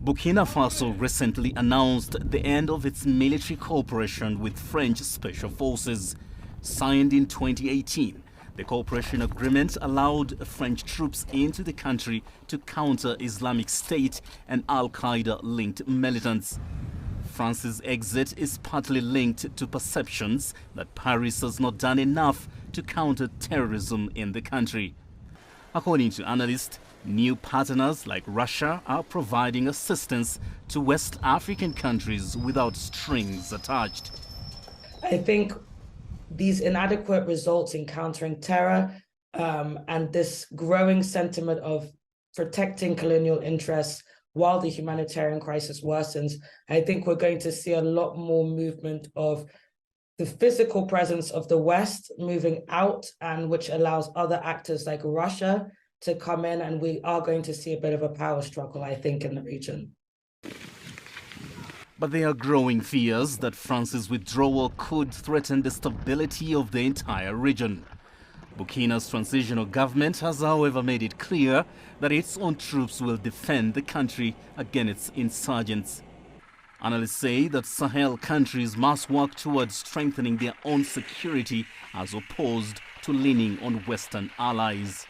Burkina Faso recently announced the end of its military cooperation with French Special Forces. Signed in 2018, the cooperation agreement allowed French troops into the country to counter Islamic State and Al-Qaeda-linked militants. France's exit is partly linked to perceptions that Paris has not done enough to counter terrorism in the country. According to analysts, new partners like Russia are providing assistance to West African countries without strings attached. I think these inadequate results in countering terror and this growing sentiment of protecting colonial interests while the humanitarian crisis worsens, I think we're going to see a lot more movement of the physical presence of the West moving out, and which allows other actors like Russia to come in, and we are going to see a bit of a power struggle, I think, in the region. But there are growing fears that France's withdrawal could threaten the stability of the entire region. Burkina's transitional government has, however, made it clear that its own troops will defend the country against its insurgents. Analysts say that Sahel countries must work towards strengthening their own security as opposed to leaning on Western allies.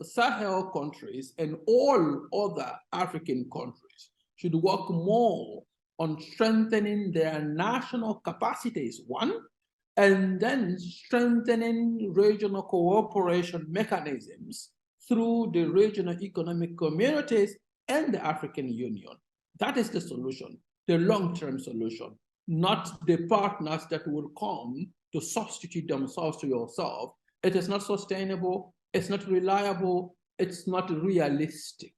Sahel countries and all other African countries should work more on strengthening their national capacities, one, and then strengthening regional cooperation mechanisms through the regional economic communities and the African Union. That is the solution, the long-term solution, not the partners that will come to substitute themselves to yourself. It is not sustainable, it's not reliable, it's not realistic.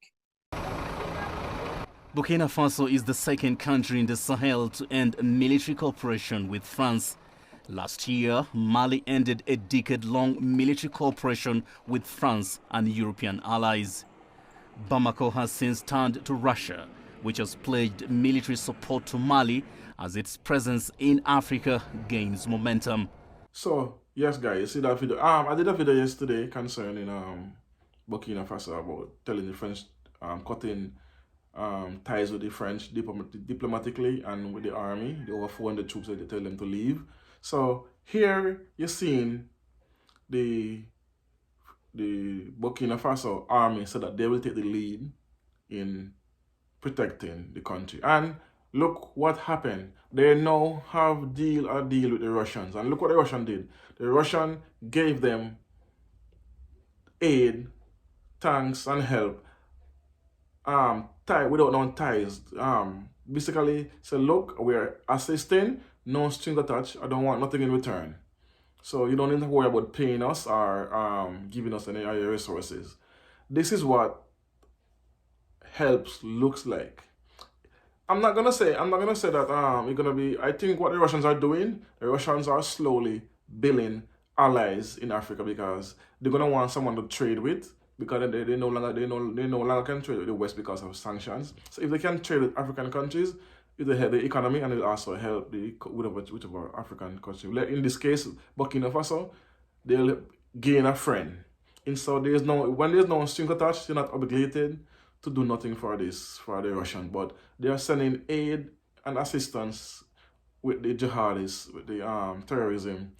Burkina Faso is the second country in the Sahel to end military cooperation with France. Last year, Mali ended a decade-long military cooperation with France and European allies. Bamako has since turned to Russia, which has pledged military support to Mali as its presence in Africa gains momentum. So, yes guys, you see that video? I did a video yesterday concerning Burkina Faso about telling the French cutting ties with the French diplomatically and with the army, the over 400 troops that they tell them to leave. So here you're seeing the Burkina Faso army said that they will take the lead in protecting the country. And look what happened. They now have a deal with the Russians. And look what the Russian did. The Russian gave them aid, tanks, and help. Without no ties. Basically, say, look, we're assisting, no strings attached. I don't want nothing in return. So you don't need to worry about paying us or giving us any resources. This is what helps looks like. I'm not gonna say that you're gonna be. I think what the Russians are doing, the Russians are slowly building allies in Africa because they're gonna want someone to trade with, because they no longer can trade with the West because of sanctions. So if they can trade with African countries, it will help the economy and it will also help the whichever African country. Like in this case, Burkina Faso, they'll gain a friend. And so when there's no string attached, you're not obligated to do nothing for the Russian, but they are sending aid and assistance with the jihadists, with the terrorism.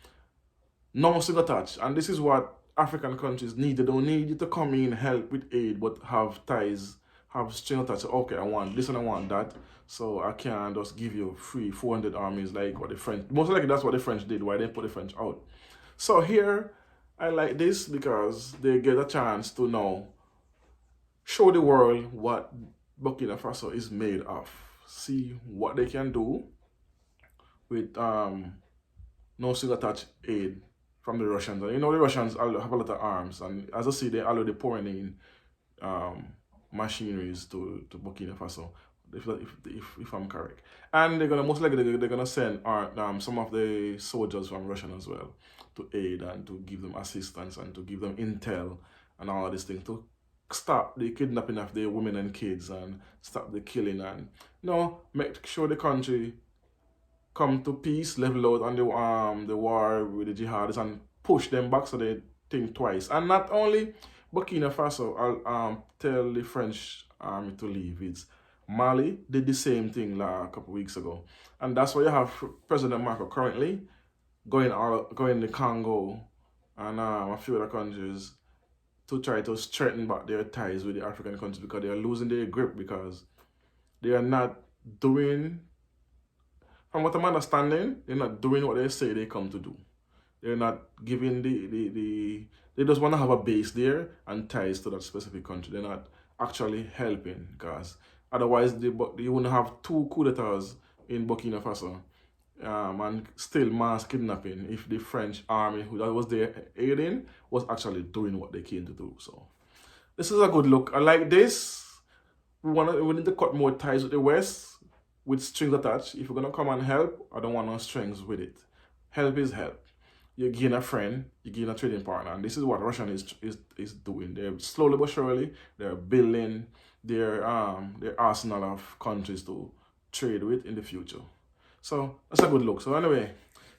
No string attached, and this is what African countries need. They don't need you to come in help with aid, but have ties, have string attached. Okay, I want this and I want that, so I can't just give you free 400 armies like what the French. Most likely that's what the French did. Why they put the French out? So here I like this because they get a chance to now show the world what Burkina Faso is made of. See what they can do with no string attached aid from the Russians. And you know the Russians have a lot of arms, and as I see, they're already pouring in machineries to Burkina Faso, if I'm correct. And they're gonna most likely they're gonna send some of the soldiers from Russia as well to aid and to give them assistance and to give them intel and all of these things to stop the kidnapping of the women and kids and stop the killing and make sure the country come to peace, level out on the war with the jihadists and push them back so they think twice. And not only Burkina Faso, I'll tell the French army to leave. It's Mali did the same thing a couple of weeks ago. And that's why you have President Macron currently going to Congo and a few other countries to try to strengthen back their ties with the African countries, because they are losing their grip, because they are not doing, from what I'm understanding, they're not doing what they say they come to do. They're not giving they just want to have a base there and ties to that specific country. They're not actually helping, because otherwise you wouldn't have 2 coup d'etats in Burkina Faso and still mass kidnapping if the French army who that was there aiding was actually doing what they came to do. So this is a good look. I like this. We need to cut more ties with the West with strings attached. If you're gonna come and help, I don't want no strings with it. Help is help. You gain a friend, you gain a trading partner, and this is what Russia is doing. They're slowly but surely they're building their arsenal of countries to trade with in the future. So that's a good look. So anyway,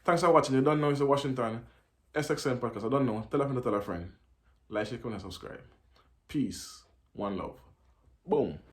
thanks for watching. You don't know it's a Washington SXM podcast. I don't know. Tell a friend to tell a friend. Like, share, comment, and subscribe. Peace. One love. Boom.